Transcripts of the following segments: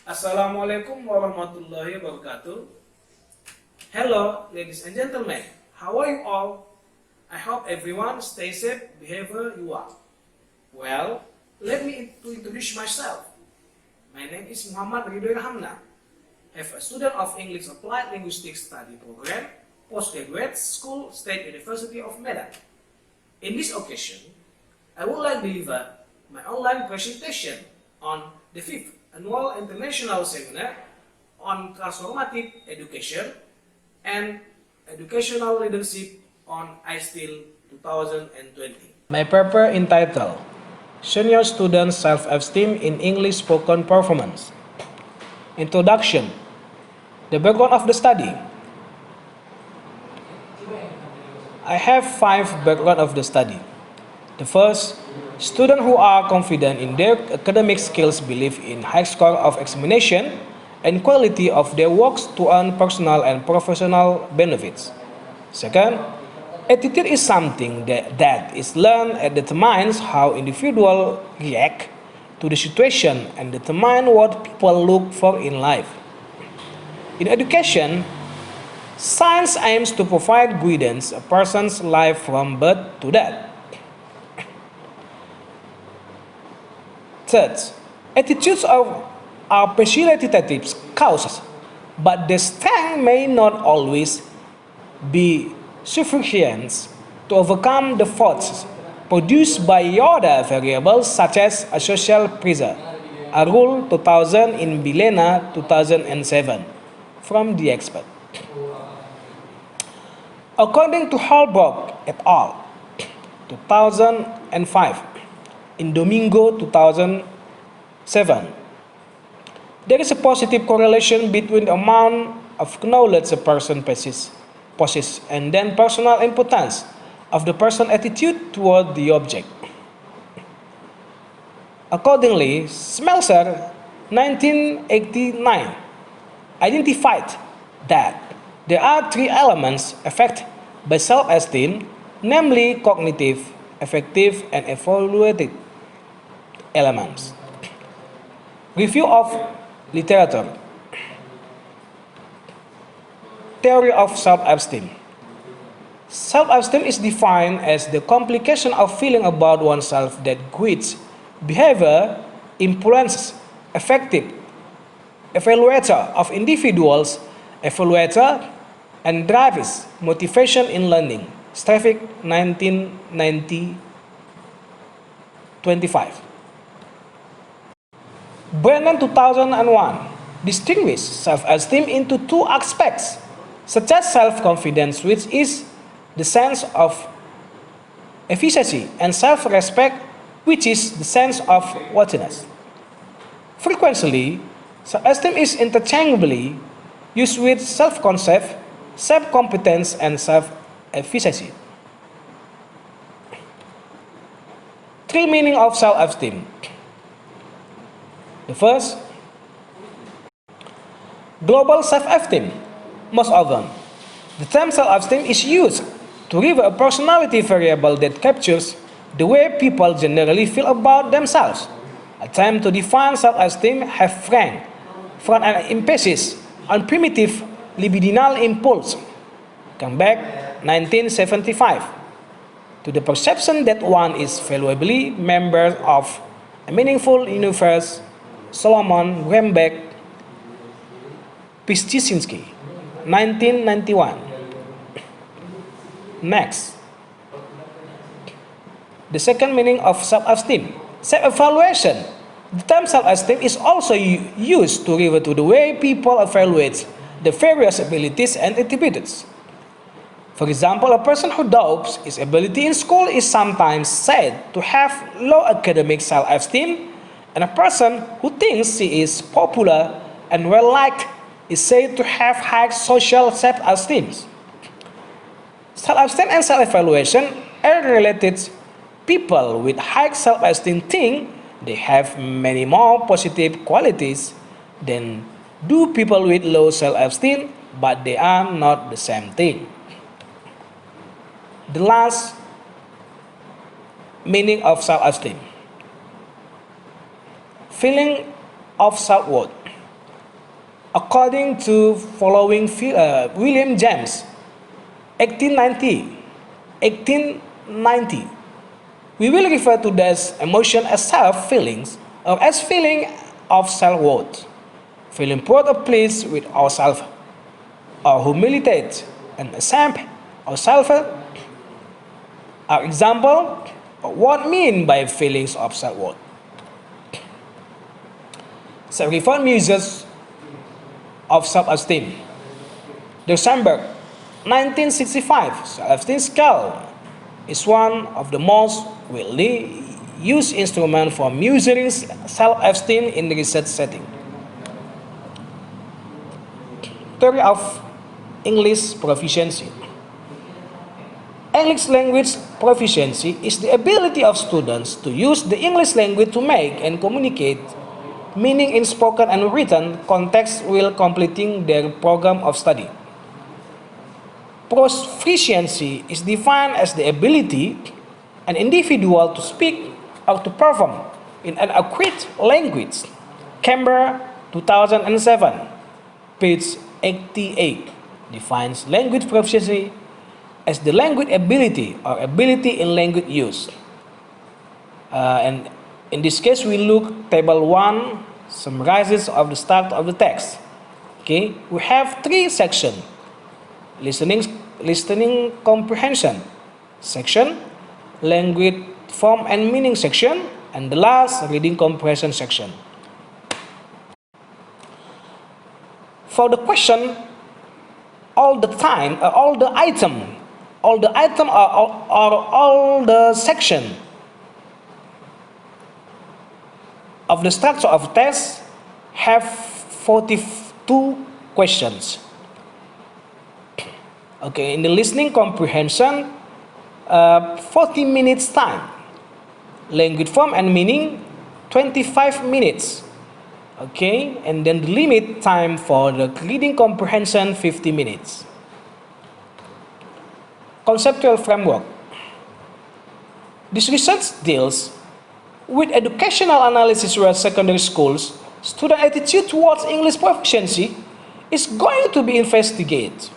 Assalamualaikum warahmatullahi wabarakatuh. Hello, ladies and gentlemen. How are you all? I hope everyone stays safe wherever you are. Well, let me introduce myself. My name is Muhammad Ridhoy Hamna. I'm a student of English Applied Linguistics Study Program, Postgraduate School, State University of Medan. In this occasion, I would like to deliver my online presentation on the 5th Annual International Seminar on Transformative Education and Educational Leadership on ISTIL 2020. My paper entitled Senior Student Self-Esteem in English Spoken Performance. Introduction. The background of the study. I have 5 background of the study. The first, students who are confident in their academic skills believe in high score of examination and quality of their works to earn personal and professional benefits. Second, attitude is something that is learned and determines how individuals react to the situation and determine what people look for in life. In education, science aims to provide guidance a person's life from birth to death. Third, attitudes are facilitative causes, but the strength may not always be sufficient to overcome the faults produced by other variables such as a social pressure. A rule 2000 in Bilena 2007 from the expert. According to Holbrook et al. 2005, in Domingo 2007, there is a positive correlation between the amount of knowledge a person possesses and then personal importance of the person's attitude toward the object. Accordingly, Smelser, 1989, identified that there are 3 elements affected by self-esteem, namely cognitive, affective, and evaluative elements. Review of literature. Theory of self-esteem. Self-esteem is defined as the complication of feeling about oneself that guides behavior, influences, affective, evaluator of individuals, evaluator, and drives motivation in learning. Stefik, 1990, 25. Brennan 2001 distinguished self-esteem into 2 aspects, such as self-confidence, which is the sense of efficacy, and self-respect, which is the sense of worthiness. Frequently, self-esteem is interchangeably used with self-concept, self-competence, and self-efficacy. 3 meanings of self-esteem. The first, global self-esteem. Most often, the term self-esteem is used to refer a personality variable that captures the way people generally feel about themselves. Attempts to define self-esteem have framed from an emphasis on primitive libidinal impulse, come back 1975, to the perception that one is valuably member of a meaningful universe. Solomon Wembeck, Piszczynski, 1991. Next, the second meaning of self-esteem, self-evaluation. The term self-esteem is also used to refer to the way people evaluate the various abilities and attributes. For example, a person who doubts his ability in school is sometimes said to have low academic self-esteem, and a person who thinks he is popular and well-liked is said to have high social self-esteem. Self-esteem and self-evaluation are related. People with high self-esteem think they have many more positive qualities than do people with low self-esteem, but they are not the same thing. The last meaning of self-esteem, feeling of self-worth. According to following William James, 1890, 1890, we will refer to this emotion as self-feelings or as feeling of self-worth, feeling proud or pleased with ourselves, or humiliated and ashamed ourselves. Our example, what mean by feelings of self-worth? Reformed uses of self-esteem. December 1965, self-esteem scale is one of the most widely used instruments for measuring self-esteem in the research setting. Theory of English proficiency. English language proficiency is the ability of students to use the English language to make and communicate meaning in spoken and written context while completing their program of study. Proficiency is defined as the ability an individual to speak or to perform in an accurate language. Canberra 2007, page 88, defines language proficiency as the language ability or ability in language use. And in this case, we look table 1 summarizes of the start of the text. Okay, we have 3 sections: listening comprehension section, language form and meaning section, and the last reading comprehension section. For the question, all the item or all the section of the structure of test have 42 questions. Okay, in the listening comprehension, 40 minutes time. Language form and meaning, 25 minutes. Okay, and then the limit time for the reading comprehension, 50 minutes. Conceptual framework. This research deals with educational analysis where secondary schools, student attitude towards English proficiency is going to be investigated.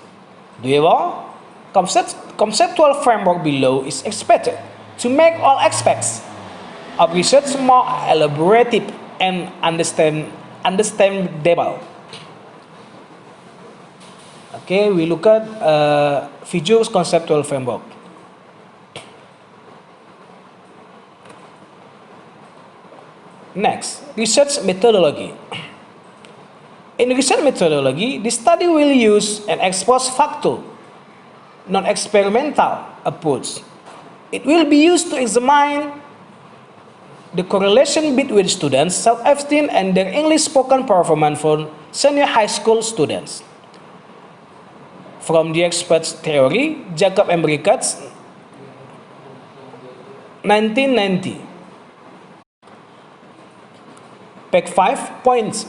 Therefore, conceptual framework below is expected to make all aspects of research more elaborative and understandable. Okay, we look at Figure's conceptual framework. Next, research methodology. In research methodology, the study will use an ex post facto, non-experimental approach. It will be used to examine the correlation between students' self-esteem and their English spoken performance for senior high school students. From the experts theory, Jacob and Ricketts, 1990. Page 5 points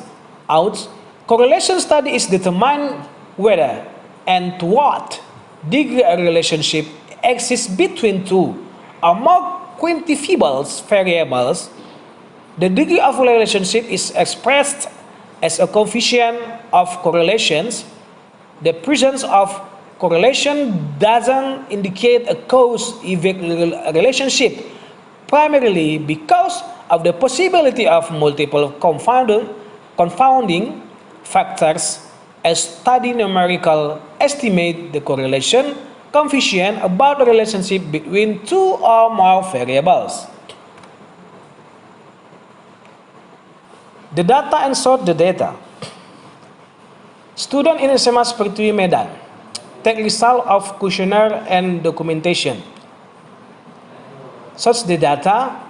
out correlation study is determined whether and to what degree a relationship exists between two or more quantifiable variables. The degree of relationship is expressed as a coefficient of correlations. The presence of correlation doesn't indicate a cause-effect relationship, primarily because of the possibility of multiple confounding factors. A study numerical estimate the correlation coefficient about the relationship between two or more variables. The data and sort the data. Student in SMA Pertiwi Medan take result of questionnaire and documentation. Search the data.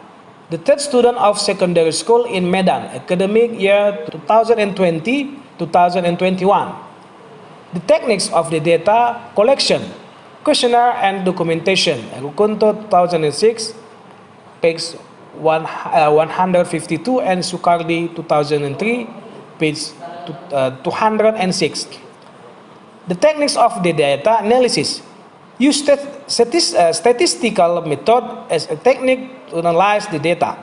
The third student of secondary school in Medan, academic year 2020-2021. The techniques of the data collection, questionnaire and documentation. Rukunto 2006, page 152, and Sukardi 2003, page 206. The techniques of the data analysis. Use statistical method as a technique to analyze the data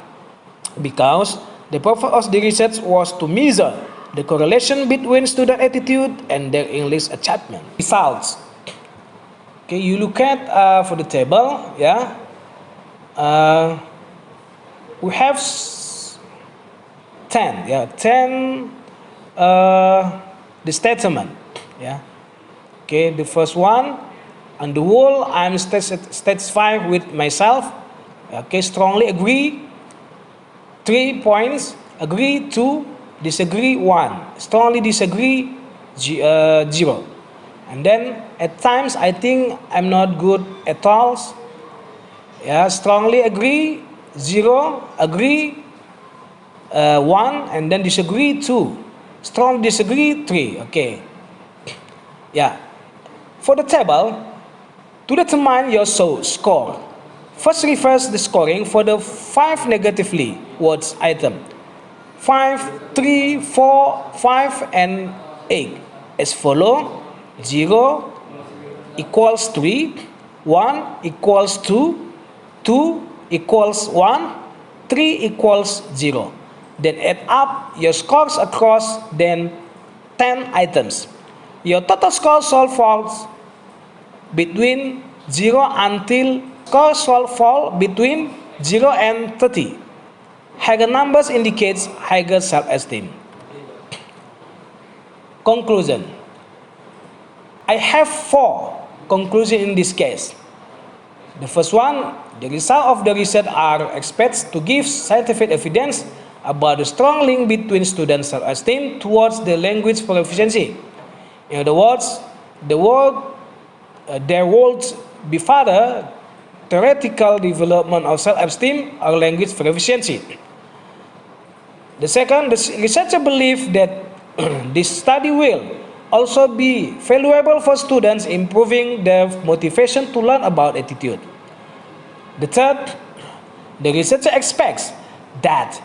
because the purpose of the research was to measure the correlation between student attitude and their English achievement. Results. Okay, you look at for the table, yeah. We have 10, yeah, 10 the statement, yeah. Okay, the first one, on the whole, I'm satisfied with myself. Okay, strongly agree, 3 points. Agree, 2. Disagree, 1. Strongly disagree, 0. And then at times I think I'm not good at all. Yeah, strongly agree, 0. Agree, 1. And then disagree, 2. Strong disagree, 3. Okay. Yeah. For the table, to determine your score, first reverse the scoring for the 5 negatively words item. 5, 3, 4, 5, and 8 as follow: 0 equals 3, 1 equals 2, 2 equals 1, 3 equals 0. Then add up your scores across then 10 items. Your total score solve falls between 0 until score solve fall between 0 and 30. Higher numbers indicates higher self-esteem. Conclusion. I have 4 conclusions in this case. The first one, the results of the research are expected to give scientific evidence about the strong link between student self-esteem towards the language proficiency. In other words, there would be further theoretical development of self-esteem or language proficiency. The second, the researcher believes that this study will also be valuable for students, improving their motivation to learn about attitude. The third, the researcher expects that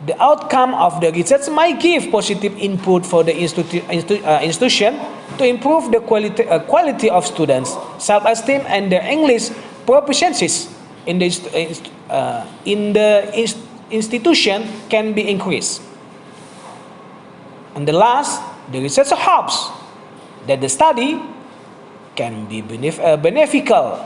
the outcome of the research might give positive input for the institution to improve the quality of students' self-esteem and their English proficiencies in the institution can be increased. And the last, the researcher hopes that the study can be beneficial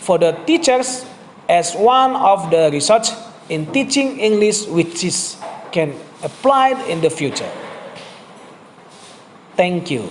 for the teachers as one of the research in teaching English which is can applied in the future. Thank you.